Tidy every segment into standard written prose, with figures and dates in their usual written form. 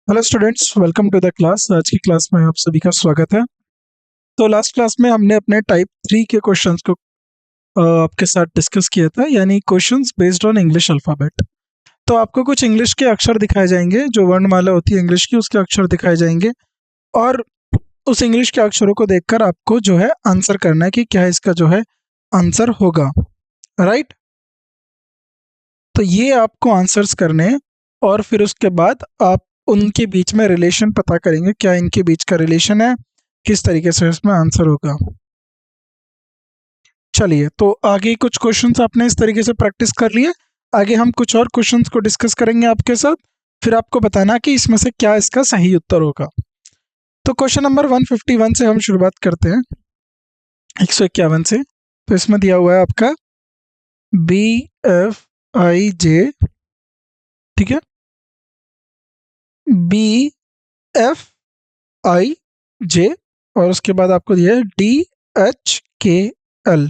Hello students, welcome to the class. आज की class में आप सभी का स्वागत है। तो लास्ट क्लास में हमने अपने टाइप 3 के क्वेश्चंस को आपके साथ डिस्कस किया था, यानी questions based on English alphabet. तो आपको कुछ इंग्लिश के अक्षर दिखाए जाएंगे, जो वर्णमाला होती है इंग्लिश की, उसके अक्षर दिखाए जाएंगे और उस इंग्लिश के अक्षरों को देखकर आपको जो है आंसर करना है कि क्या इसका जो है आंसर होगा। राइट, तो ये आपको आंसर्स करने हैं और फिर उसके बाद आप उनके बीच में रिलेशन पता करेंगे, क्या इनके बीच का रिलेशन है, किस तरीके से इसमें आंसर होगा। चलिए, तो आगे कुछ क्वेश्चंस आपने इस तरीके से प्रैक्टिस कर लिए। आगे हम कुछ और क्वेश्चंस को डिस्कस करेंगे आपके साथ, फिर आपको बताना कि इसमें से क्या इसका सही उत्तर होगा। तो क्वेश्चन नंबर 151 से हम शुरुआत करते हैं, 151 से। तो इसमें दिया हुआ है आपका BFIJ, ठीक है, BFIJ, और उसके बाद आपको दिया है DHKL।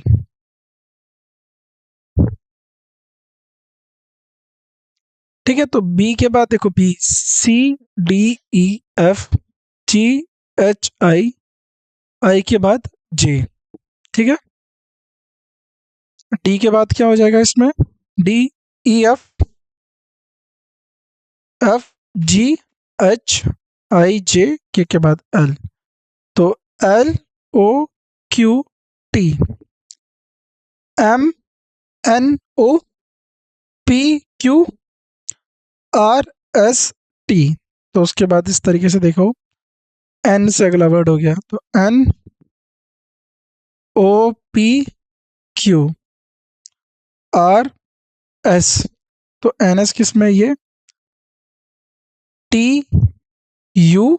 ठीक है, तो बी के बाद देखो BCDEFGHI, आई के बाद J, ठीक है। डी के बाद क्या हो जाएगा इसमें, DEFFGHIJ, के बाद L, तो LOQT, MNOPQRST। तो उसके बाद इस तरीके से देखो, N से अगला वर्ड हो गया, तो NOPQRS, तो NS किस में, ये TUV,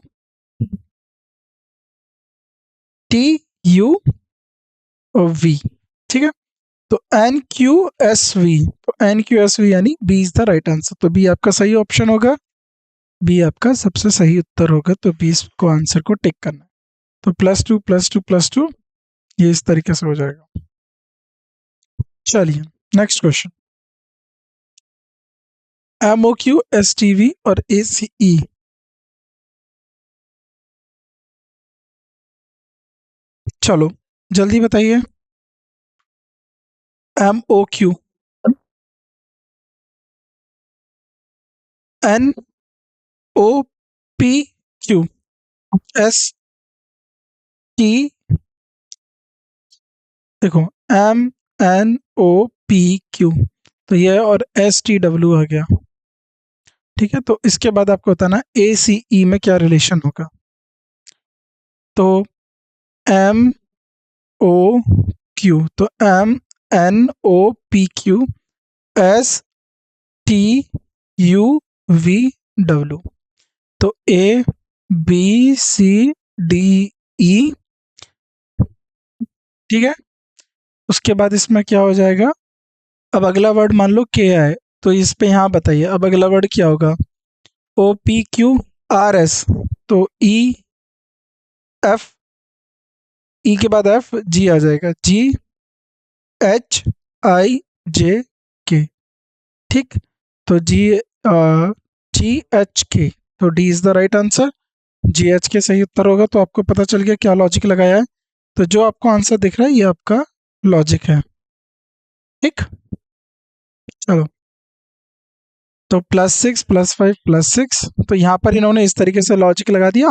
ठीक है। तो NQSV, तो NQSV यानी B is the right answer. तो बी आपका सही ऑप्शन होगा, बी आपका सबसे सही उत्तर होगा। तो 20 को आंसर को टिक करना है। तो +2 +2 +2, ये इस तरीके से हो जाएगा। चलिए नेक्स्ट क्वेश्चन, MOQ STV और ACE, चलो जल्दी बताइए। MOQ, NOPQ, ST, देखो MNOPQ, तो ये और STW आ गया, ठीक है। तो इसके बाद आपको बताना ACE में क्या रिलेशन होगा। तो MOQ, तो MNOPQ STUVW, तो ABCDE, ठीक है। उसके बाद इसमें क्या हो जाएगा, अब अगला वर्ड मान लो के आए, तो इस पे यहाँ बताइए अब अगला वर्ड क्या होगा। OPQRS, तो EF, ई के बाद FG आ जाएगा, GHIJK, ठीक। तो GHK, तो D is the right answer, GHK सही उत्तर होगा। तो आपको पता चल गया क्या लॉजिक लगाया है। तो जो आपको आंसर दिख रहा है ये आपका लॉजिक है, ठीक। चलो, तो +6 +5 +6, तो यहाँ पर इन्होंने इस तरीके से लॉजिक लगा दिया।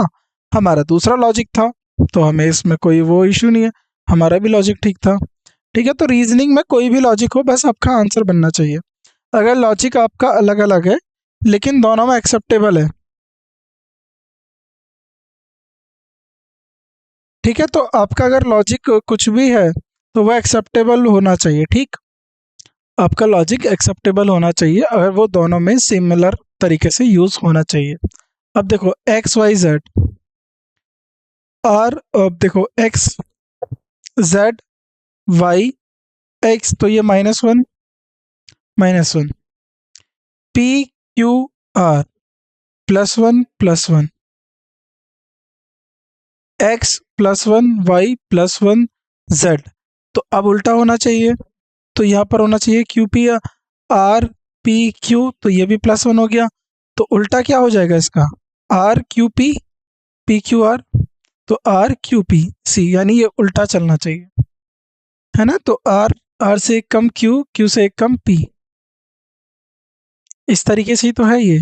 हमारा दूसरा लॉजिक था, तो हमें इसमें कोई वो इशू नहीं है, हमारा भी लॉजिक ठीक था, ठीक है। तो रीजनिंग में कोई भी लॉजिक हो, बस आपका आंसर बनना चाहिए। अगर लॉजिक आपका अलग अलग है लेकिन दोनों में एक्सेप्टेबल है, ठीक है, तो आपका अगर लॉजिक कुछ भी है तो वह एक्सेप्टेबल होना चाहिए, ठीक। आपका लॉजिक एक्सेप्टेबल होना चाहिए, अगर वो दोनों में सिमिलर तरीके से यूज होना चाहिए। अब देखो XYZ, और अब देखो XZYX, तो ये -1 -1, PQR +1 +1, X +1 Y +1 Z, तो अब उल्टा होना चाहिए, तो यहाँ पर होना चाहिए QPR PQ, तो ये भी +1 हो गया। तो उल्टा क्या हो जाएगा इसका, R Q P, P Q R, तो आर क्यू पी सी, यानी ये उल्टा चलना चाहिए, है ना। तो आर, आर से एक कम क्यू, क्यू से एक कम पी, इस तरीके से ही तो है ये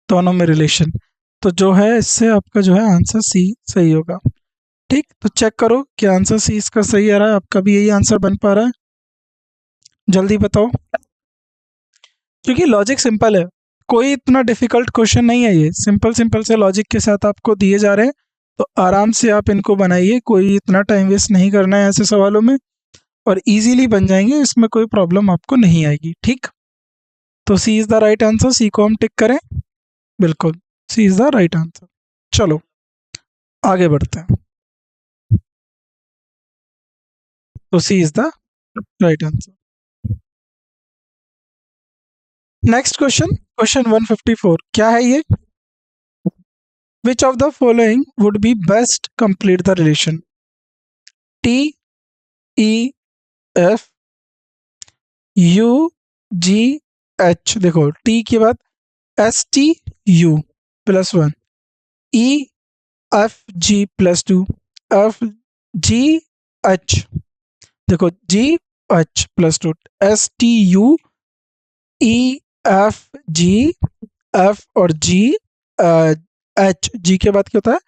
दोनों में रिलेशन। तो जो है इससे आपका जो है आंसर सी सही होगा। ठीक, तो चेक करो कि आंसर सी इसका सही आ रहा है, आपका भी यही आंसर बन पा रहा है, जल्दी बताओ। क्योंकि लॉजिक सिंपल है, कोई इतना डिफिकल्ट क्वेश्चन नहीं है, ये सिंपल सिंपल से लॉजिक के साथ आपको दिए जा रहे हैं, तो आराम से आप इनको बनाइए, कोई इतना टाइम वेस्ट नहीं करना है ऐसे सवालों में, और इजीली बन जाएंगे, इसमें कोई प्रॉब्लम आपको नहीं आएगी। ठीक, तो C is the right answer, C को हम टिक करें, बिल्कुल C is the right answer. चलो आगे बढ़ते हैं, तो C is the right answer. Next question, question 154, क्या है ये? Which of the following would be best complete the relation? T E F U G H, देखो T के बाद S T U plus 1, E F G plus 2, F G H, देखो G H plus 2, S T U E F G F और G H, G के बाद क्या होता है?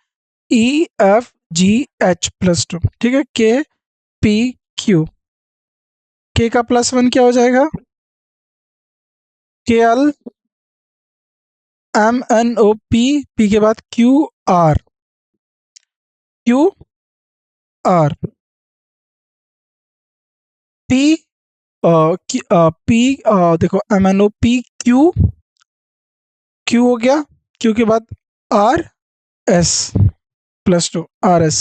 E F G H plus 2, ठीक है। K P Q, K का प्लस 1 क्या हो जाएगा? K L M N O P, P के बाद Q R, Q R, P P देखो M N O P Q, Q हो गया, Q के बाद R S plus 2, R S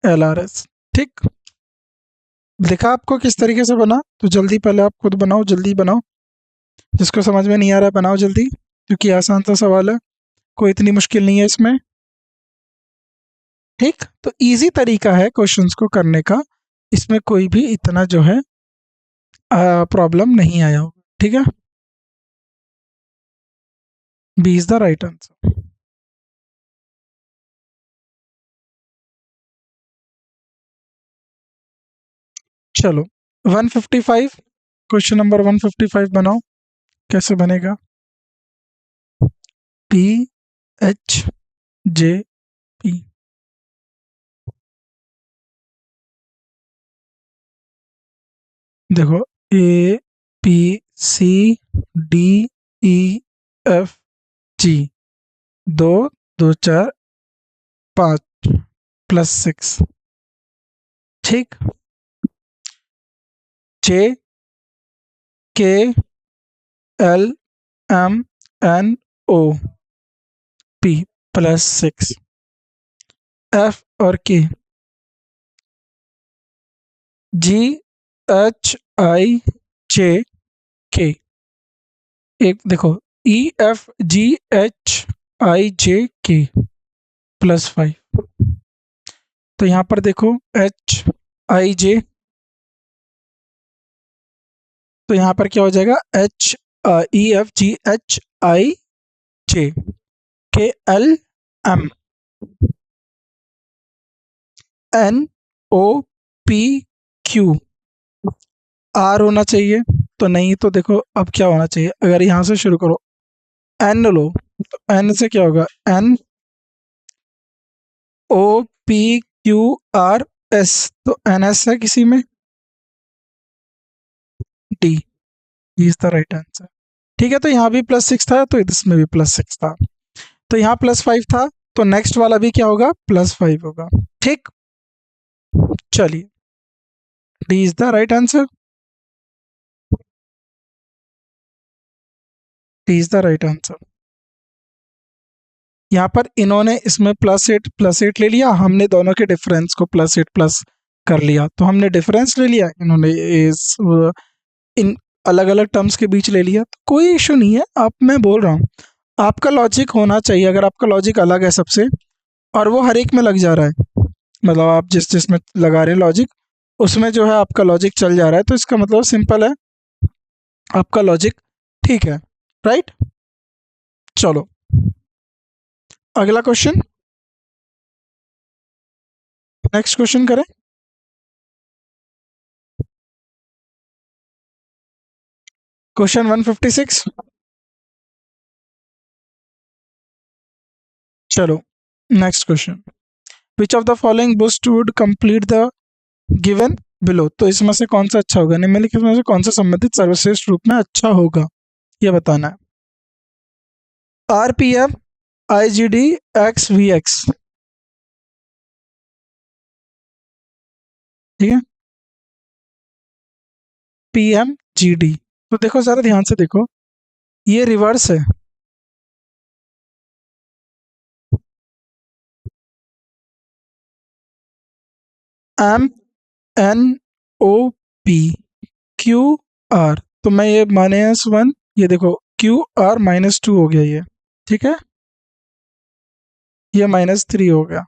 L R S। ठीक, देखा आपको किस तरीके से बना? तो जल्दी पहले आप खुद बनाओ, जल्दी बनाओ, जिसको समझ में नहीं आ रहा है बनाओ जल्दी, क्योंकि आसान सा सवाल है, कोई इतनी मुश्किल नहीं है इसमें। ठीक, तो इजी तरीका है क्वेश्चंस को करने का, इसमें कोई भी इतना जो है प्रॉब्लम नहीं आया होगा। ठीक है, B is the right answer. चलो 155, क्वेश्चन नंबर 155 बनाओ, कैसे बनेगा? पी एच जे पी, देखो A P C D E F G, 2 2 4 5 plus 6, ठीक। J K L M N O P plus 6, F और K, ji H I J के, एक देखो E F G H I J के plus 5, तो यहाँ पर देखो एच आई जे, तो यहाँ पर क्या हो जाएगा? H E F G H I J K L M N O P Q, R होना चाहिए, तो नहीं, तो देखो अब क्या होना चाहिए? अगर यहाँ से शुरू करो, एन लो, तो एन से क्या होगा? N O P Q R S, तो एन एस है किसी में, D is the right answer. ठीक है, तो यहाँ भी प्लस 6 था, तो इसमें भी प्लस 6 था, तो यहाँ प्लस 5 था, तो नेक्स्ट वाला भी क्या होगा? प्लस 5 होगा। ठीक, चलिए D is the right answer, D is the right answer. यहाँ पर इन्होंने इसमें प्लस 8 ले लिया, हमने दोनों के डिफरेंस को प्लस 8 प्लस कर लिया, तो हमने डिफरेंस ले लिया, इन्होंने इस इन अलग अलग टर्म्स के बीच ले लिया, तो कोई इशू नहीं है। आप, मैं बोल रहा हूँ आपका लॉजिक होना चाहिए, अगर आपका लॉजिक अलग है सबसे और वो हर एक में लग जा रहा है, मतलब आप जिस जिसमें लगा रहे हैं लॉजिक, उसमें जो है आपका लॉजिक चल जा रहा है, तो इसका मतलब सिंपल है, आपका लॉजिक ठीक है, राइट। चलो अगला क्वेश्चन, नेक्स्ट क्वेश्चन करें। क्वेश्चन 156। चलो next question, which of the following boost would complete the given below. तो इसमें से कौन सा अच्छा होगा, निम्नलिखित में से कौन सा संबंधित सर्वश्रेष्ठ रूप में अच्छा होगा, ये बताना है। RPF, IGD, X V X. ठीक है, पीएमजीडी। तो देखो जरा ध्यान से देखो, ये रिवर्स है। M N O P Q R. तो मैं ये -1, ये देखो क्यू आर -2 हो गया ये। ठीक है, ये -3 हो गया।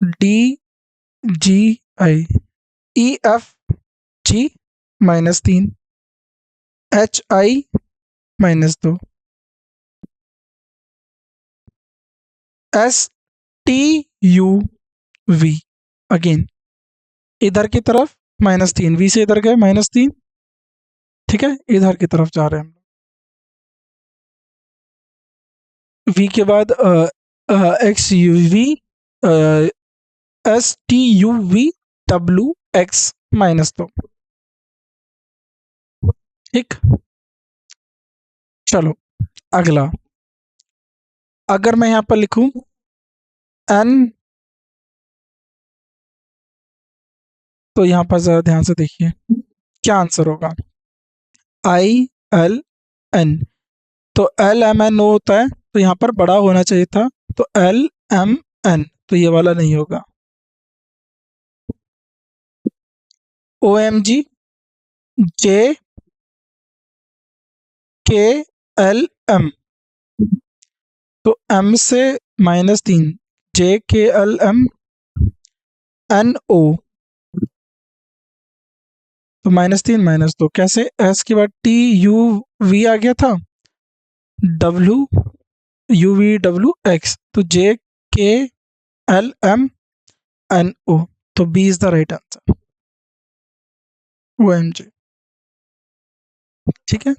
D G I, E F G -3, H I -2, S T U V. Again इधर की तरफ -3, वी से इधर गए -3। ठीक है, इधर की तरफ जा रहे हैं हम। वी के बाद X U V, S T U V W X -2। ठीक, चलो अगला, अगर मैं यहां पर लिखूं एन, तो यहां पर जरा ध्यान से देखिए क्या आंसर होगा। आई एल एन, तो एल एम एन ओ होता है, तो यहाँ पर बड़ा होना चाहिए था, तो एल एम एन, तो ये वाला नहीं होगा। ओ एम जी, जे के एल एम, तो एम से -3, जे K L M N O, तो -3 -2 कैसे, एस के बाद टी यू वी आ गया था, W U V W X, तो J K L M N O, तो B is the right answer, O M G. ठीक है,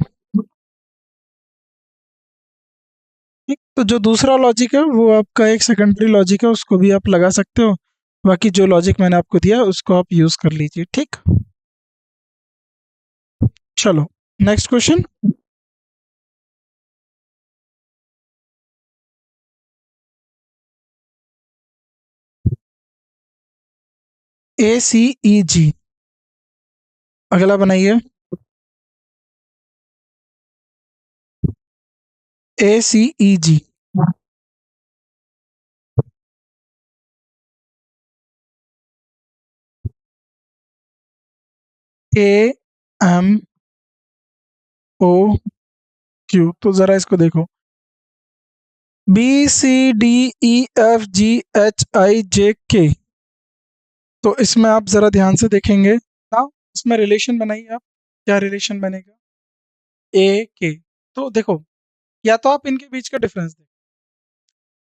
ठीक, तो जो दूसरा लॉजिक है वो आपका एक सेकेंडरी लॉजिक है, उसको भी आप लगा सकते हो। बाकी जो लॉजिक मैंने आपको दिया उसको आप यूज कर लीजिए। ठीक, चलो नेक्स्ट क्वेश्चन। ए सी ई जी, अगला बनाइए। ए सी ई जी, ए एम ओ क्यू, तो जरा इसको देखो, B C D E F G H I J K. तो इसमें आप जरा ध्यान से देखेंगे ना, इसमें रिलेशन बनाइए आप, क्या रिलेशन बनेगा, ए के। तो देखो, या तो आप इनके बीच का डिफरेंस देखो,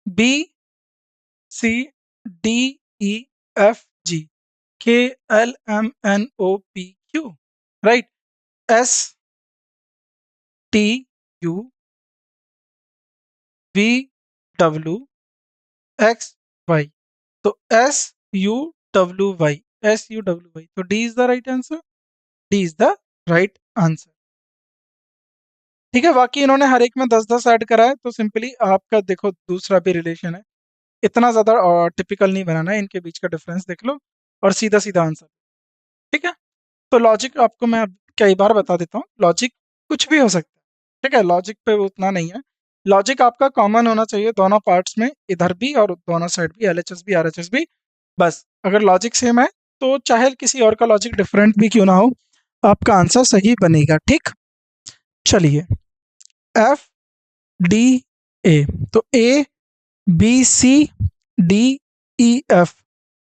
B C D E F G K L M N O P Q, right, S T U V W X Y, तो S U W Y, S U W Y, तो D is the right answer, D is the right answer. ठीक है, बाकी इन्होंने हर एक में 10-10 add करा है, तो सिंपली आपका देखो दूसरा भी रिलेशन है, इतना ज़्यादा टिपिकल नहीं बनाना है, इनके बीच का डिफरेंस देख लो और सीधा सीधा आंसर। ठीक है, तो लॉजिक आपको मैं अब कई बार बता देता हूँ, लॉजिक कुछ भी हो सकता है। ठीक है, लॉजिक पे उतना नहीं है, लॉजिक आपका कॉमन होना चाहिए दोनों पार्ट्स में, इधर भी और दोनों साइड भी, एलएचएस भी आरएचएस भी। बस अगर लॉजिक सेम है तो चाहे किसी और का लॉजिक डिफरेंट भी क्यों ना हो, आपका आंसर सही बनेगा। ठीक, चलिए, एफ डी ए, तो A B C D E F,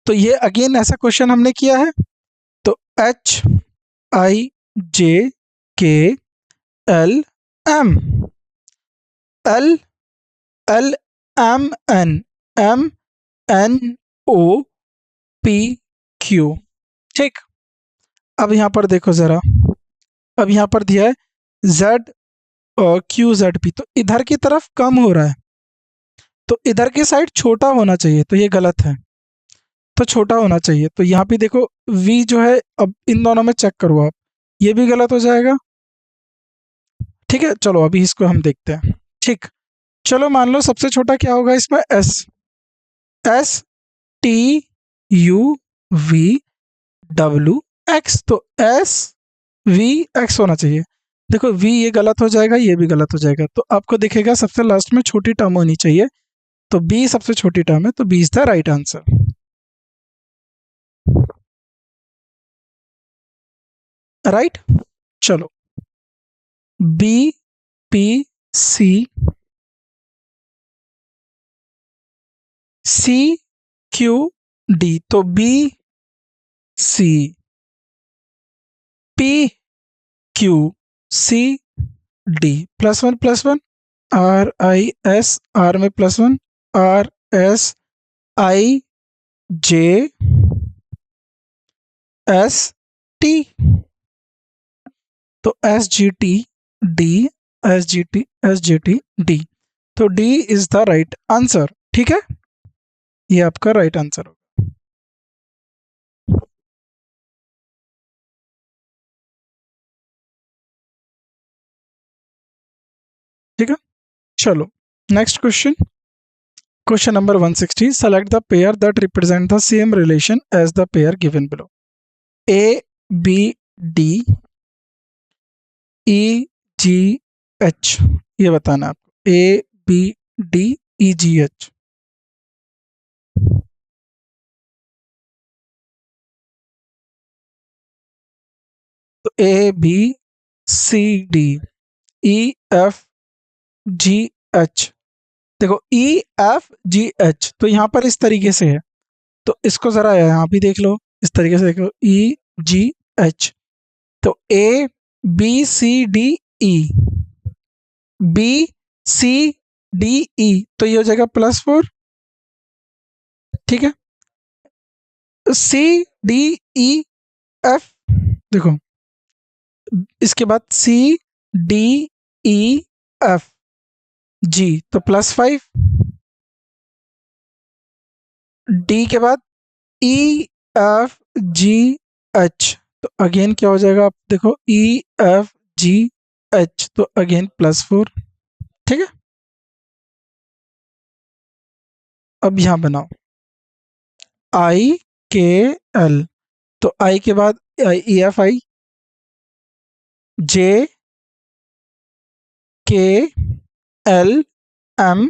तो ये अगेन ऐसा क्वेश्चन हमने किया है, तो H I J K L M, L L M N O P Q. ठीक, अब यहाँ पर देखो जरा, अब यहाँ पर दिया है जेड क्यू जेड पी, तो इधर की तरफ कम हो रहा है, तो इधर की साइड छोटा होना चाहिए, तो ये गलत है, तो छोटा होना चाहिए। तो यहाँ पे देखो v जो है, अब इन दोनों में चेक करो आप, ये भी गलत हो जाएगा। ठीक है, चलो अभी इसको हम देखते हैं। ठीक, चलो मान लो सबसे छोटा क्या होगा इसमें, S T U V W X, तो एस वी एक्स होना चाहिए। देखो v ये गलत हो जाएगा, ये भी गलत हो जाएगा, तो आपको दिखेगा सबसे लास्ट में छोटी टर्म होनी चाहिए, तो b सबसे छोटी टर्म है, तो b is the right answer. Right, चलो B P C C Q D, तो B C P Q C D, +1 R I S, R में +1, R S I J S T, तो S G T D, S G T S G T D, तो D is the right answer. ठीक है, ये आपका right answer होगा। ठीक है, चलो next question, question number 160, select the pair that represent the same relation as the pair given below. A B D E G H, ये बताना है आपको, A B D E G H. तो A B C D E F G H, देखो E F G H, तो यहाँ पर इस तरीके से है, तो इसको जरा यहाँ भी देख लो, इस तरीके से देखो ई जी एच, तो A B C D E, B C D E, तो ये हो जाएगा +4। ठीक है, सी डी ई एफ, देखो इसके बाद सी डी ई एफ जी, तो +5, डी के बाद ई एफ जी एच, तो अगेन क्या हो जाएगा, आप देखो ई एफ जी एच, तो अगेन +4। ठीक है, अब यहां बनाओ आई के एल, तो आई के बाद E F I J K L M,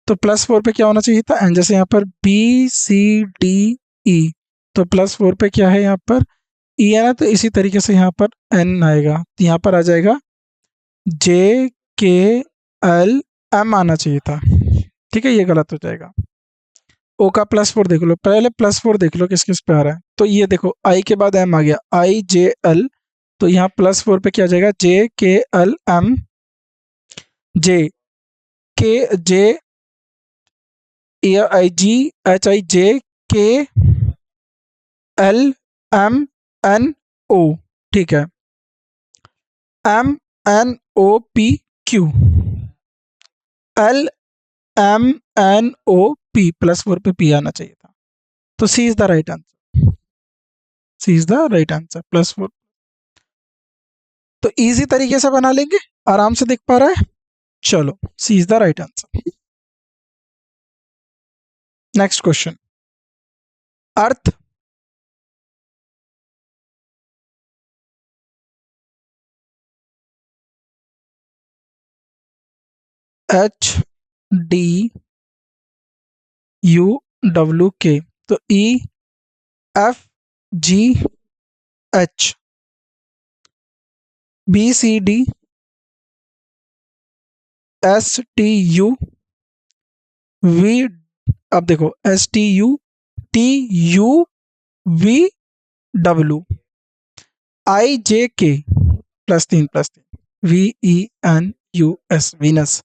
तो +4 पे क्या होना चाहिए था, एन, जैसे यहाँ पर बी सी डी ई, तो +4 पे क्या है यहाँ पर ई है ना, तो इसी तरीके से यहाँ पर एन आएगा, तो यहाँ पर आ जाएगा जे के एल एम आना चाहिए था। ठीक है, ये गलत हो जाएगा। ओ का +4 देख लो, पहले +4 देख लो किस किस पे आ रहा है, तो ये देखो आई के बाद एम आ गया, आई जे एल, तो यहाँ +4 पे क्या आ जाएगा, जे के एल एम, जे के जे आई जी H I J K L M N O. ठीक है, M N O P Q, L M N O P, +4 पे पी आना चाहिए था, तो C is the right answer, C is the right answer +4। तो easy तरीके से बना लेंगे, आराम से दिख पा रहा है, चलो C is the right answer. Next question, earth H D U W K, तो E F G H, B C D S T U V, अब देखो S T U V W, I J K, +3 +3, V E N U S, Venus,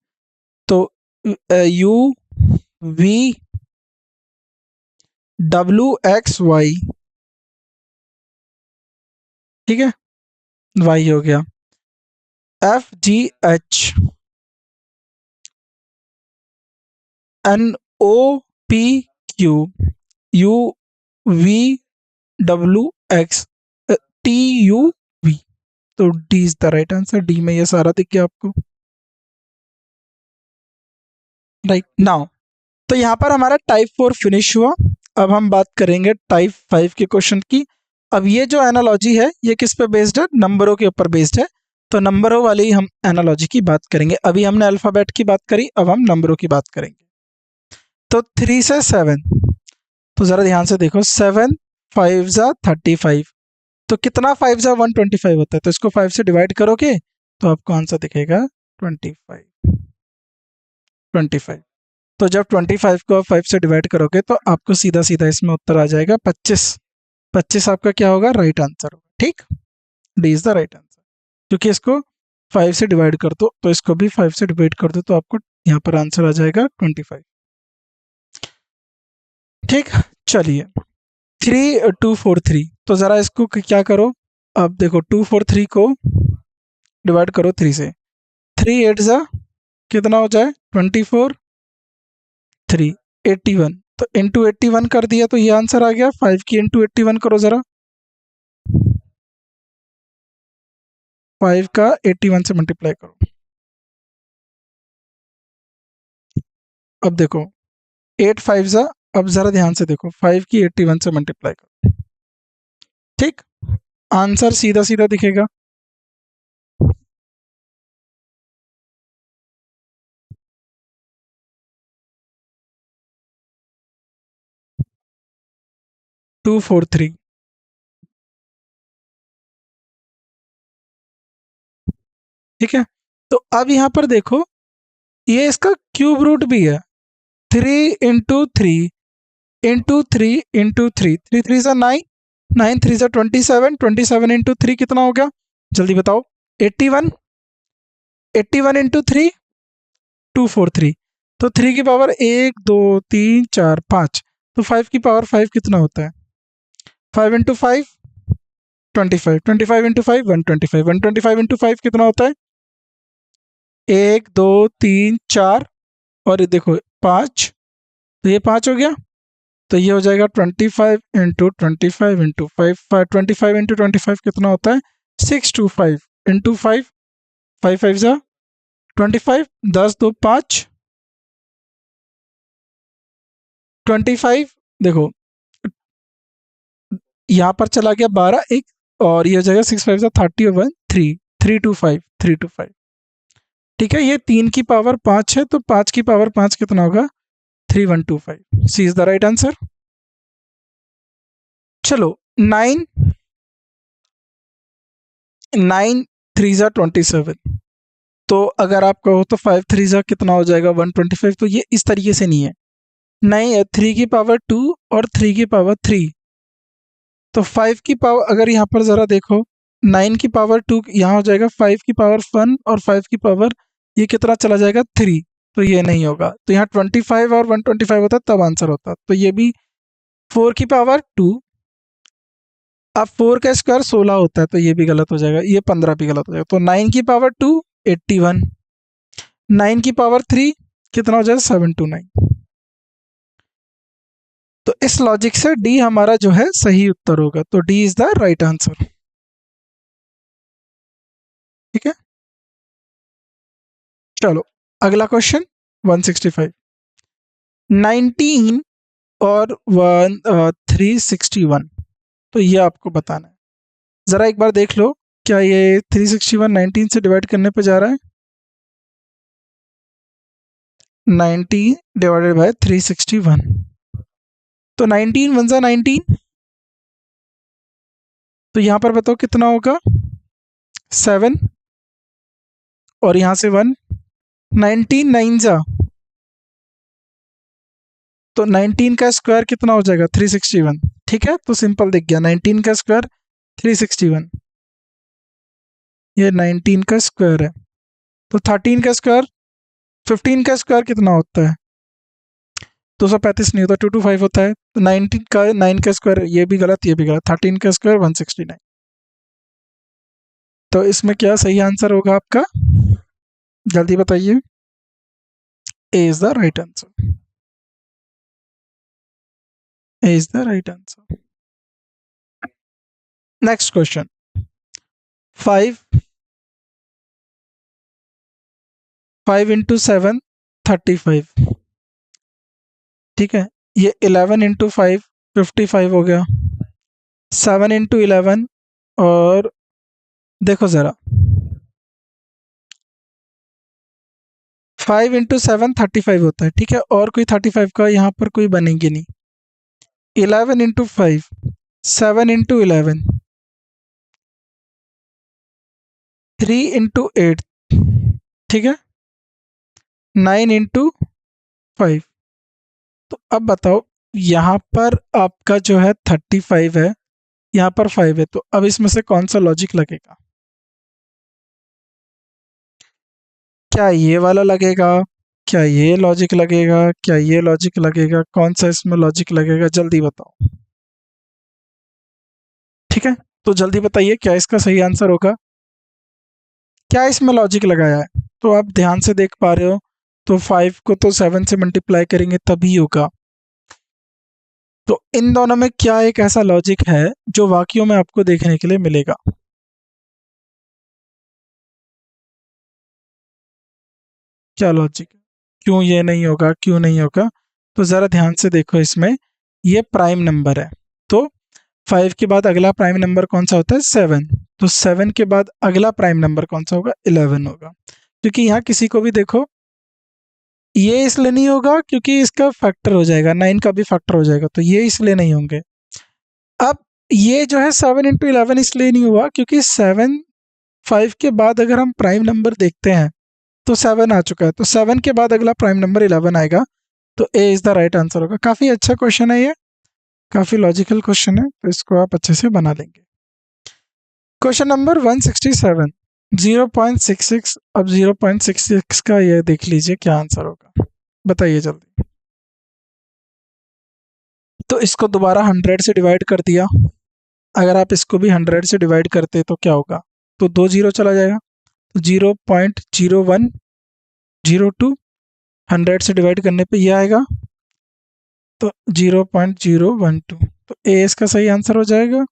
तो U V W X Y, ठीक है, Y हो गया। F G H N O P Q U V W X T U V. तो D is the right answer. D में ये सारा दिख गया आपको, राइट नाउ। तो यहाँ पर हमारा टाइप 4 फिनिश हुआ। अब हम बात करेंगे टाइप 5 के क्वेश्चन की। अब ये जो एनालॉजी है ये किस पे बेस्ड है? नंबरों के ऊपर बेस्ड है। तो नंबरों वाली हम एनालॉजी की बात करेंगे। अभी हमने अल्फ़ाबेट की बात करी, अब हम नंबरों की बात करेंगे। तो 3 से 7, तो ज़रा ध्यान से देखो, 7 5 जा 35, तो कितना 5 जा 125 होता है। तो इसको 5 से डिवाइड करोगे तो आपको आंसर दिखेगा 25। तो जब 25 को आप 5 से डिवाइड करोगे तो आपको सीधा सीधा इसमें उत्तर आ जाएगा 25 आपका क्या होगा? राइट आंसर होगा, ठीक। D is the right answer, क्योंकि इसको 5 से डिवाइड कर दो तो इसको भी 5 से डिवाइड कर दो तो आपको यहाँ पर आंसर आ जाएगा 25, ठीक। चलिए 3 2 4 3, तो ज़रा इसको क्या करो, अब देखो 2 4 3 को डिवाइड करो 3 से, 3 8 जा कितना हो जाए 24, 3 81, तो इंटू 81 कर दिया तो ये आंसर आ गया। 5 की इंटू 81 करो ज़रा, 5 का 81 से मल्टीप्लाई करो। अब देखो 8 5 जा, अब ज़रा ध्यान से देखो, 5 की 81 से मल्टीप्लाई करो, ठीक। आंसर सीधा सीधा दिखेगा। टू फोर थ्री, ठीक है। तो अब यहाँ पर देखो ये इसका क्यूब रूट भी है, 3 इंटू 3 3 3 ज़ा 9, 9 3 ज़ा 27, 27 इंटू 3 कितना हो गया? जल्दी बताओ। 81, 81 इंटू 3 243, तो 3 की पावर 1 2 3 4 5, तो 5 की पावर 5 कितना होता है? 5 इंटू 5 25, 25 इंटू 5 125, 125 इंटू 5 कितना होता है? 1 2 3 4 और ये देखो 5, तो ये 5 हो गया, तो ये हो जाएगा 25 इंटू 25 इंटू 5, 25 इंटू 25 कितना होता है? 625 इंटू 5, 5 5 जा 25, 10 2 5, 25, देखो यहाँ पर चला गया 12 एक, और ये हो जाएगा 6 5 जा 30 और 1 3, 325, ठीक है। ये 3 की पावर 5 है, तो 5 की पावर 5 कितना होगा? 3125। सी इज द राइट आंसर। चलो 9 9 3 जा 27, तो अगर आप कहो तो 5 3 जा कितना हो जाएगा? 125। तो ये इस तरीके से नहीं है, नहीं 3 की पावर 2 और 3 की पावर 3, तो 5 की पावर अगर यहाँ पर ज़रा देखो 9 की पावर 2 यहाँ हो जाएगा, 5 की पावर 1 और 5 की पावर ये कितना चला जाएगा? 3, तो ये नहीं होगा। तो यहाँ 25 और 125 होता तब आंसर होता, तो ये भी 4 की पावर 2, अब 4 का स्क्वायर 16 होता है, तो ये भी गलत हो जाएगा, ये 15 भी गलत हो जाएगा। तो 9 की पावर 2 81, 9 की पावर 3 कितना हो जाएगा? 729। तो इस लॉजिक से डी हमारा जो है सही उत्तर होगा, तो D is the right answer, ठीक है। चलो अगला क्वेश्चन 165, 19 और 361, तो ये आपको बताना है। ज़रा एक बार देख लो, क्या ये 361 19 से डिवाइड करने पे जा रहा है? 90 डिवाइडेड बाय 361, तो 19 1 जा 19, तो यहाँ पर बताओ कितना होगा? 7 और यहाँ से 1, 19 9 जा, तो 19 का स्क्वायर कितना हो जाएगा? 361, ठीक है। तो सिंपल दिख गया, 19 का स्क्वायर 361, ये 19 का स्क्वायर है। तो 13 का स्क्वायर 15 का स्क्वायर कितना होता है? 235 नहीं होता, 225 होता है। तो 19 का 9 का स्क्वायर, ये भी गलत ये भी गलत। 13 का स्क्वायर 169। तो इसमें क्या सही आंसर होगा आपका? जल्दी बताइए। A is the right answer. A is the right answer. Next question. 5 into 7 35। ठीक है, ये 11 इंटू 5 55 हो गया। 7 इंटू 11 और देखो ज़रा, 5 इंटू 7 35 होता है। ठीक है, और कोई 35 का यहाँ पर कोई बनेंगे नहीं। 11 इंटू 5, 7 इंटू 11, 3 इंटू 8, ठीक है, 9 इंटू 5। तो अब बताओ, यहाँ पर आपका जो है 35 है, यहाँ पर 5 है, तो अब इसमें से कौन सा लॉजिक लगेगा? क्या ये वाला लगेगा, क्या ये लॉजिक लगेगा, क्या ये लॉजिक लगेगा? कौन सा इसमें लॉजिक लगेगा, जल्दी बताओ। ठीक है, तो जल्दी बताइए क्या इसका सही आंसर होगा। क्या इसमें लॉजिक लगाया है? तो आप ध्यान से देख पा रहे हो, तो 5 को तो 7 से मल्टीप्लाई करेंगे तभी होगा। तो इन दोनों में क्या एक ऐसा लॉजिक है जो वाक्यों में आपको देखने के लिए मिलेगा? क्या लॉजिक है? क्यों ये नहीं होगा, क्यों नहीं होगा? तो ज़रा ध्यान से देखो, इसमें ये प्राइम नंबर है, तो 5 के बाद अगला प्राइम नंबर कौन सा होता है? 7। तो 7 के बाद अगला प्राइम नंबर कौन सा होगा? 11 होगा। क्योंकि यहाँ किसी को भी देखो, ये इसलिए नहीं होगा क्योंकि इसका फैक्टर हो जाएगा, 9 का भी फैक्टर हो जाएगा, तो ये इसलिए नहीं होंगे। अब ये जो है 7 इंटू 11 इसलिए नहीं हुआ क्योंकि 7 5 के बाद अगर हम प्राइम नंबर देखते हैं तो 7 आ चुका है, तो 7 के बाद अगला प्राइम नंबर 11 आएगा, तो A is the right answer होगा। काफ़ी अच्छा क्वेश्चन है ये, काफ़ी लॉजिकल क्वेश्चन है, तो इसको आप अच्छे से बना लेंगे। Question number 167, 0.66। अब 0.66 का ये देख लीजिए क्या आंसर होगा, बताइए जल्दी। तो इसको दोबारा 100 से डिवाइड कर दिया। अगर आप इसको भी 100 से डिवाइड करते तो क्या होगा? तो 2 जीरो चला जाएगा, तो 0.0102 100 से डिवाइड करने पे ये आएगा, तो 0.012। तो ए इसका सही आंसर हो जाएगा,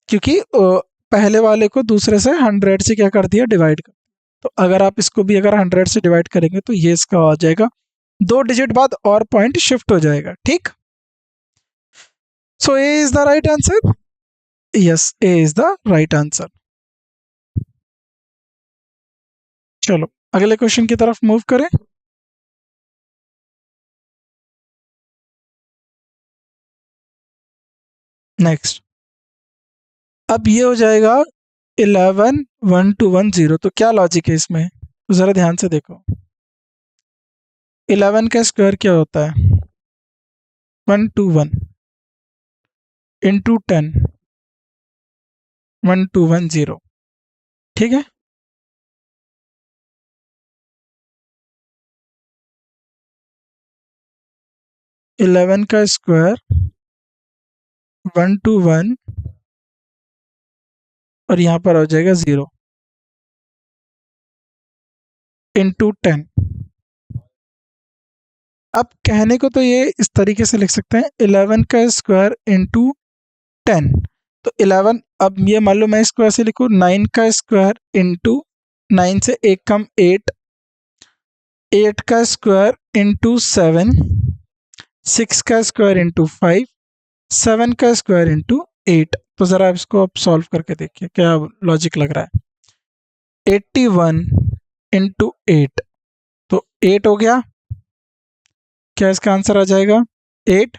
क्योंकि पहले वाले को दूसरे से 100 से क्या कर दिया? डिवाइड कर। तो अगर आप इसको भी अगर 100 से डिवाइड करेंगे तो ये इसका आ जाएगा, 2 डिजिट बाद और पॉइंट शिफ्ट हो जाएगा। ठीक, so A is the right answer. Yes, A is the right answer. चलो अगले क्वेश्चन की तरफ मूव करें। नेक्स्ट, अब ये हो जाएगा 11 1 2 1 0। तो क्या लॉजिक है इसमें, तो ज़रा ध्यान से देखो। 11 का स्क्वायर क्या होता है? 121 इंटू 10, 1210। ठीक है, इलेवन का स्क्वायर 121 और यहाँ पर हो जाएगा 0 इंटू 10। अब कहने को तो ये इस तरीके से लिख सकते हैं, 11 का स्क्वायर इंटू 10। तो 11, अब ये मान लो मैं इसको ऐसे लिखूँ, 9 का स्क्वायर इंटू 9 से एक कम 8, 8 का स्क्वायर इंटू 7, 6 का स्क्वायर इंटू 5, 7 का स्क्वायर इंटू 8। तो ज़रा इसको आप सॉल्व करके देखिए क्या लॉजिक लग रहा है। 81 इंटू 8, तो 8 हो गया, क्या इसका आंसर आ जाएगा? 8।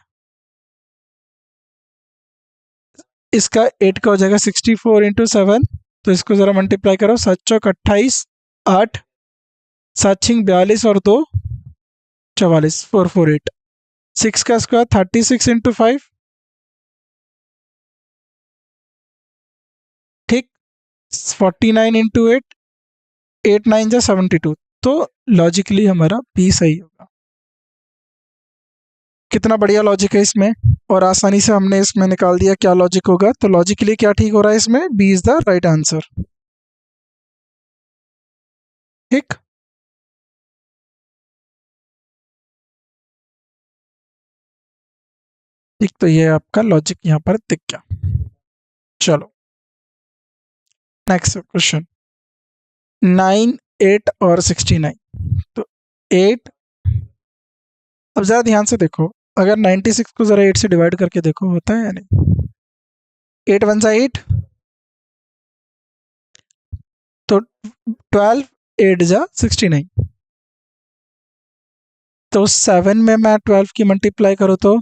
इसका 8 का हो जाएगा 64 इंटू 7। तो इसको ज़रा मल्टीप्लाई करो, 7 चौक 28, 8, 7 छिंग 42 और 2 44, 448। 6 का स्क्वायर 36 इंटू 5, ठीक, 49 इंटू 8, 8 9 जा 72। तो लॉजिकली हमारा बी सही होगा। कितना बढ़िया लॉजिक है इसमें, और आसानी से हमने इसमें निकाल दिया क्या लॉजिक होगा। तो लॉजिकली क्या ठीक हो रहा है इसमें, B is the right answer. ठीक, ठीक, तो ये आपका लॉजिक यहाँ पर दिख गया। चलो नेक्स्ट क्वेश्चन, 9, 8 और 69। तो 8, अब ज़रा ध्यान से देखो, अगर 96 को ज़रा 8 से डिवाइड करके देखो होता है या नहीं। 8 वन सा 8, तो 12, 8 जा 69। तो 7 में मैं 12 की मल्टीप्लाई करूँ तो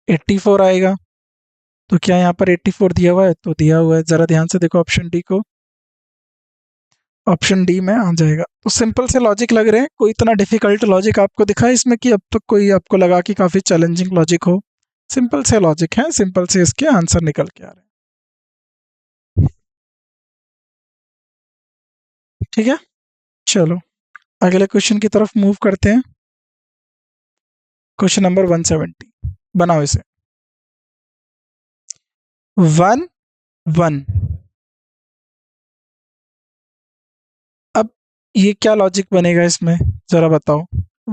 84 आएगा। तो क्या यहाँ पर 84 दिया हुआ है? तो दिया हुआ है। ज़रा ध्यान से देखो ऑप्शन डी को, ऑप्शन डी में आ जाएगा। तो सिंपल से लॉजिक लग रहे हैं, कोई इतना डिफिकल्ट लॉजिक आपको दिखा है इसमें कि अब तक कोई आपको लगा कि काफ़ी चैलेंजिंग लॉजिक हो? सिंपल से लॉजिक है, सिंपल से इसके आंसर निकल के आ रहे हैं। ठीक है, चलो अगले क्वेश्चन की तरफ मूव करते हैं। क्वेश्चन नंबर 170, बनाओ इसे। 1, 1, अब ये क्या लॉजिक बनेगा इसमें, जरा बताओ।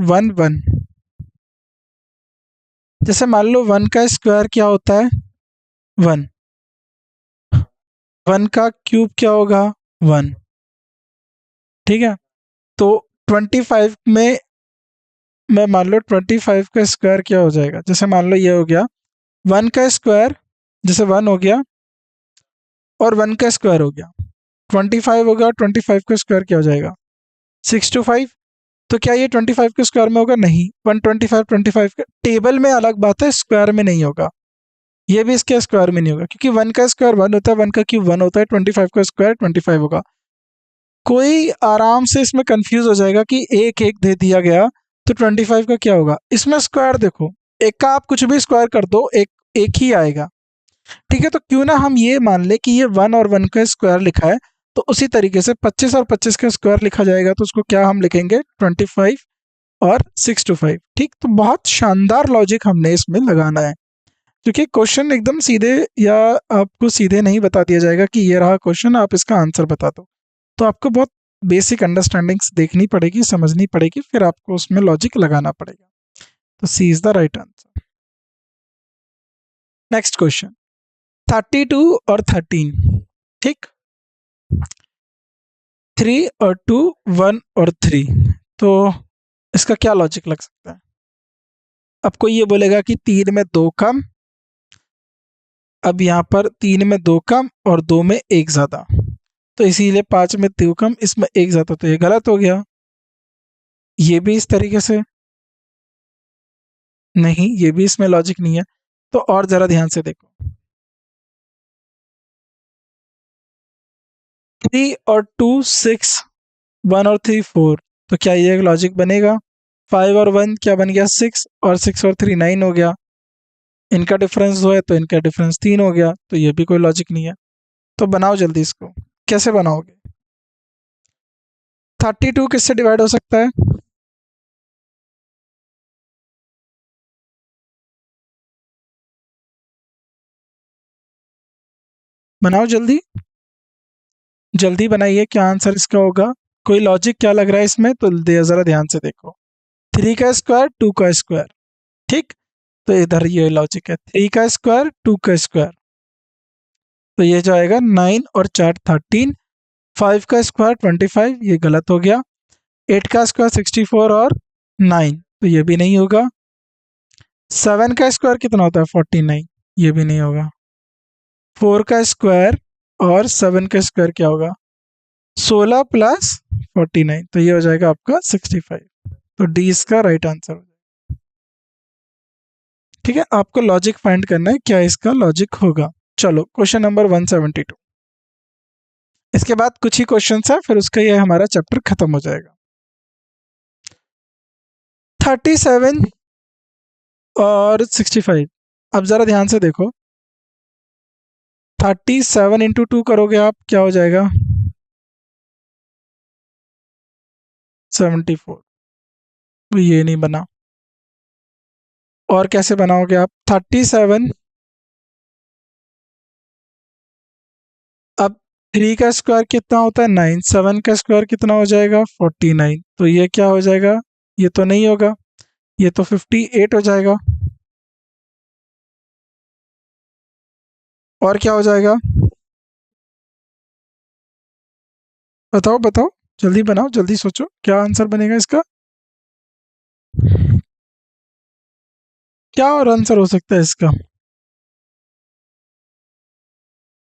1, 1, जैसे मान लो 1 का स्क्वायर क्या होता है, 1, 1 का क्यूब क्या होगा, 1। ठीक है, तो 25 में मैं मान लो 25 का स्क्वायर क्या हो जाएगा, जैसे मान लो ये हो गया 1 का स्क्वायर, जैसे 1 हो गया और 1 का स्क्वायर हो गया, 25 हो गया, 25 का स्क्वायर क्या हो जाएगा, 625। तो क्या ये 25 के स्क्वायर में होगा? नहीं, 125 25 के टेबल में अलग बात है, स्क्वायर में नहीं होगा। ये भी इसके स्क्वायर में नहीं होगा, क्योंकि 1 का स्क्वायर 1 होता है, 1 का क्यूब 1 होता है, 25 का स्क्वायर 25 होगा। कोई आराम से इसमें कंफ्यूज हो जाएगा कि एक एक दे दिया गया तो 25 का क्या होगा। इसमें स्क्वायर देखो, एक का आप कुछ भी स्क्वायर कर दो, एक एक ही आएगा। ठीक है, तो क्यों ना हम ये मान ले कि ये 1 और 1 का स्क्वायर लिखा है, तो उसी तरीके से 25 और 25 का स्क्वायर लिखा जाएगा, तो उसको क्या हम लिखेंगे, 25 और 625। ठीक, तो बहुत शानदार लॉजिक हमने इसमें लगाना है, क्योंकि क्वेश्चन एकदम सीधे या आपको सीधे नहीं बता दिया जाएगा कि ये रहा क्वेश्चन, आप इसका आंसर बता दो। तो आपको बहुत बेसिक अंडरस्टैंडिंग्स देखनी पड़ेगी, समझनी पड़ेगी, फिर आपको उसमें लॉजिक लगाना पड़ेगा। तो C is the right answer. Next question, 32 और 13। ठीक, 3 और 2, 1 और 3। तो इसका क्या लॉजिक लग सकता है? अब कोई ये बोलेगा कि 3 में 2 कम, अब यहाँ पर 3 में 2 कम और 2 में 1 ज़्यादा, तो इसीलिए 5 में 2 कम, इसमें 1 ज़्यादा, तो ये गलत हो गया। ये भी इस तरीके से नहीं, ये भी इसमें लॉजिक नहीं है। तो और ज़रा ध्यान से देखो, 3 और 2 6, 1 और 3 4, तो क्या ये एक लॉजिक बनेगा? 5 और 1 क्या बन गया, 6, और 6 और 3 9 हो गया। इनका डिफरेंस 2 है तो इनका डिफरेंस 3 हो गया, तो ये भी कोई लॉजिक नहीं है। तो बनाओ जल्दी इसको, कैसे बनाओगे? 32 किससे डिवाइड हो सकता है? बनाओ जल्दी, जल्दी बनाइए, क्या आंसर इसका होगा? कोई लॉजिक क्या लग रहा है इसमें, तो ज़रा ध्यान से देखो। 3 का स्क्वायर 2 का स्क्वायर, ठीक, तो इधर ये लॉजिक है, 3 का स्क्वायर 2 का स्क्वायर, तो ये जो आएगा 9 और 4 13, 5 का स्क्वायर 25, ये गलत हो गया। 8 का स्क्वायर 64 और 9, तो ये भी नहीं होगा। 7 का स्क्वायर कितना होता है, 49, ये भी नहीं होगा। 4 का स्क्वायर और 7 का स्क्वायर क्या होगा, 16 प्लस 49, तो ये हो जाएगा आपका 65। तो डी इसका राइट आंसर हो जाएगा। ठीक है, आपको लॉजिक फाइंड करना है, क्या इसका लॉजिक होगा। चलो क्वेश्चन नंबर 172, इसके बाद कुछ ही क्वेश्चंस है, फिर उसका ये हमारा चैप्टर खत्म हो जाएगा। 37 और 65, अब ज़रा ध्यान से देखो, 37 इंटू 2 करोगे आप, क्या हो जाएगा, 74, तो ये नहीं बना। और कैसे बनाओगे आप? 37, अब 3 का स्क्वायर कितना होता है? 9। 7 का स्क्वायर कितना हो जाएगा? 49। तो ये क्या हो जाएगा? ये तो नहीं होगा, ये तो 58 हो जाएगा। और क्या हो जाएगा? बताओ बताओ, जल्दी बनाओ, जल्दी सोचो, क्या आंसर बनेगा इसका? क्या और आंसर हो सकता है इसका?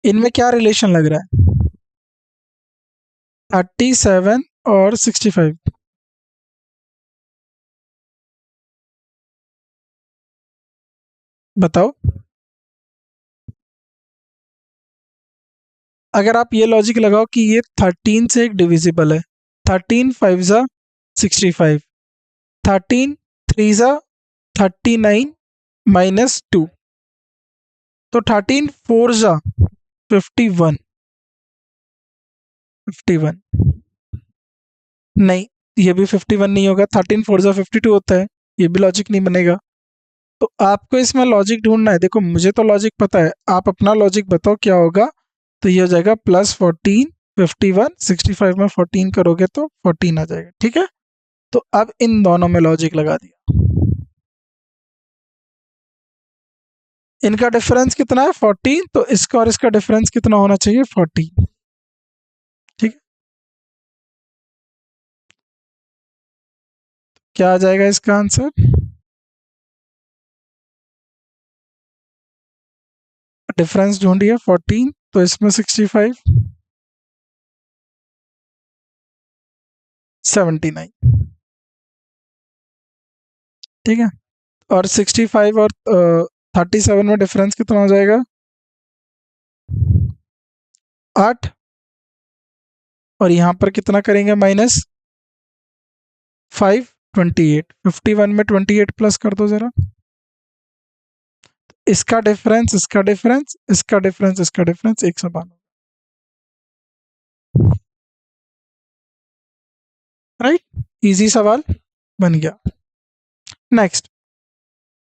इनमें क्या रिलेशन लग रहा है? 37 और 65। बताओ। अगर आप ये लॉजिक लगाओ कि ये 13 से एक डिविजिबल है, 13 5 ज़ा 65, 13 3 ज़ा 39 -2, तो 13 4 ज़ा 51। 51 नहीं, ये भी 51 नहीं होगा, 13 4 ज़ा 52 होता है, ये भी लॉजिक नहीं बनेगा। तो आपको इसमें लॉजिक ढूंढना है। देखो मुझे तो लॉजिक पता है, आप अपना लॉजिक बताओ क्या होगा। तो ये हो जाएगा +14 51, 65 में 14 करोगे तो 14 आ जाएगा, ठीक है। तो अब इन दोनों में लॉजिक लगा दिया। इनका डिफरेंस कितना है? 14, तो इसका और इसका डिफरेंस कितना होना चाहिए? 14, ठीक है। क्या आ जाएगा इसका आंसर? डिफरेंस ढूंढिए 14, तो इसमें 65 79, ठीक है। और 65 और 37 में डिफरेंस कितना हो जाएगा? 8। और यहाँ पर कितना करेंगे? -5 28। 51 में 28 प्लस कर दो जरा। इसका डिफरेंस, इसका डिफरेंस, इसका डिफरेंस, इसका डिफरेंस एक समान, राइट। इजी सवाल बन गया। नेक्स्ट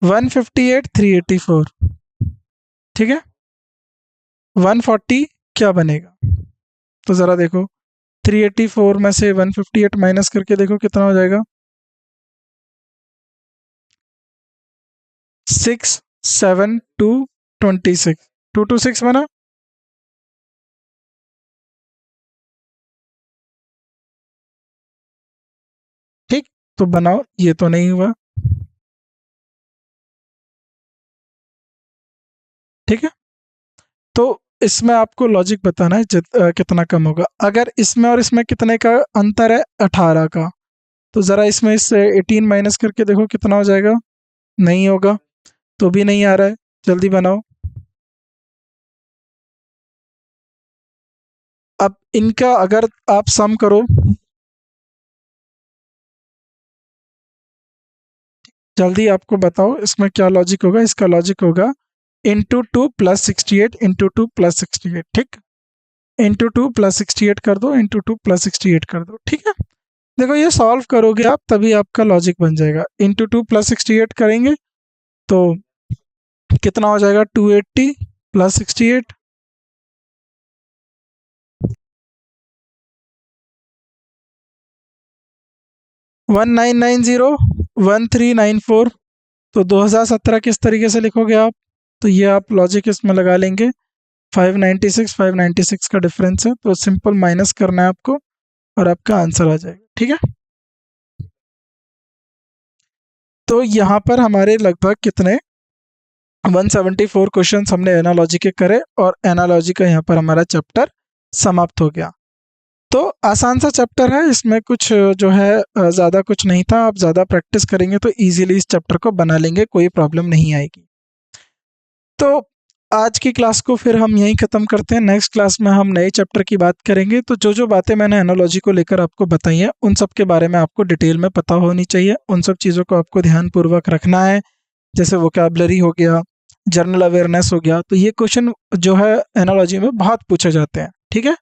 158 384, ठीक है। 140 क्या बनेगा? तो जरा देखो, 384 में से 158 माइनस करके देखो कितना हो जाएगा? 6 7 2 26, 226 बना। ठीक, तो बनाओ, ये तो नहीं हुआ, ठीक है। तो इसमें आपको लॉजिक बताना है कितना कम होगा। अगर इसमें और इसमें कितने का अंतर है? 18 का। तो ज़रा इसमें इससे 18 माइनस करके देखो कितना हो जाएगा? नहीं होगा, तो भी नहीं आ रहा है, जल्दी बनाओ। अब इनका अगर आप सम करो, जल्दी आपको बताओ इसमें क्या लॉजिक होगा। इसका लॉजिक होगा × 2 + 68 × 2 + 68, ठीक। × 2 + 68 कर दो, × 2 + 68 कर दो, ठीक है। देखो ये सॉल्व करोगे आप तभी आपका लॉजिक बन जाएगा। × 2 + 68 करेंगे तो कितना हो जाएगा? 280 + 68, 1990 1394। तो 2017 किस तरीके से लिखोगे आप? तो ये आप लॉजिक इसमें लगा लेंगे, 596 596 का डिफरेंस है, तो सिंपल माइनस करना है आपको और आपका आंसर आ जाएगा, ठीक है। तो यहाँ पर हमारे लगभग कितने 174 क्वेश्चन हमने एनालॉजी के करे और एनालॉजी का यहाँ पर हमारा चैप्टर समाप्त हो गया। तो आसान सा चैप्टर है, इसमें कुछ जो है ज़्यादा कुछ नहीं था। आप ज़्यादा प्रैक्टिस करेंगे तो इजीली इस चैप्टर को बना लेंगे, कोई प्रॉब्लम नहीं आएगी। तो आज की क्लास को फिर हम यहीं ख़त्म करते हैं। नेक्स्ट क्लास में हम नए चैप्टर की बात करेंगे। तो जो जो बातें मैंने एनालॉजी को लेकर आपको बताई हैं उन सब के बारे में आपको डिटेल में पता होनी चाहिए। उन सब चीज़ों को आपको ध्यानपूर्वक रखना है, जैसे वोकैबुलरी हो गया, जनरल अवेयरनेस हो गया। तो ये क्वेश्चन जो है एनालॉजी में बहुत पूछे जाते हैं, ठीक है।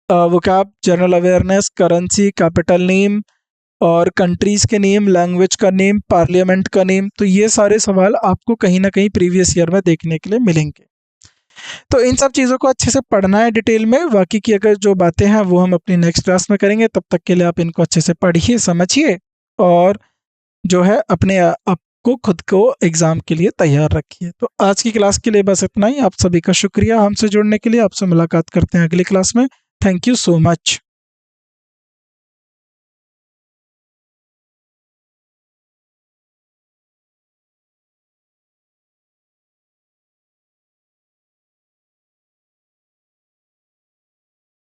Vocab, general awareness, currency, capital name, और कंट्रीज़ के नेम, लैंग्वेज का नेम, पार्लियामेंट का नेम। तो ये सारे सवाल आपको कहीं ना कहीं प्रीवियस ईयर में देखने के लिए मिलेंगे। तो इन सब चीज़ों को अच्छे से पढ़ना है डिटेल में। बाकी की अगर जो बातें हैं वो हम अपनी नेक्स्ट क्लास में करेंगे। तब तक के लिए आप इनको अच्छे से पढ़िए, समझिए और जो है अपने आपको खुद को एग्ज़ाम के लिए तैयार रखिए। तो आज की क्लास के लिए बस इतना ही। आप सभी का शुक्रिया हमसे जुड़ने के लिए। आपसे मुलाकात करते हैं अगली क्लास में। Thank you so much.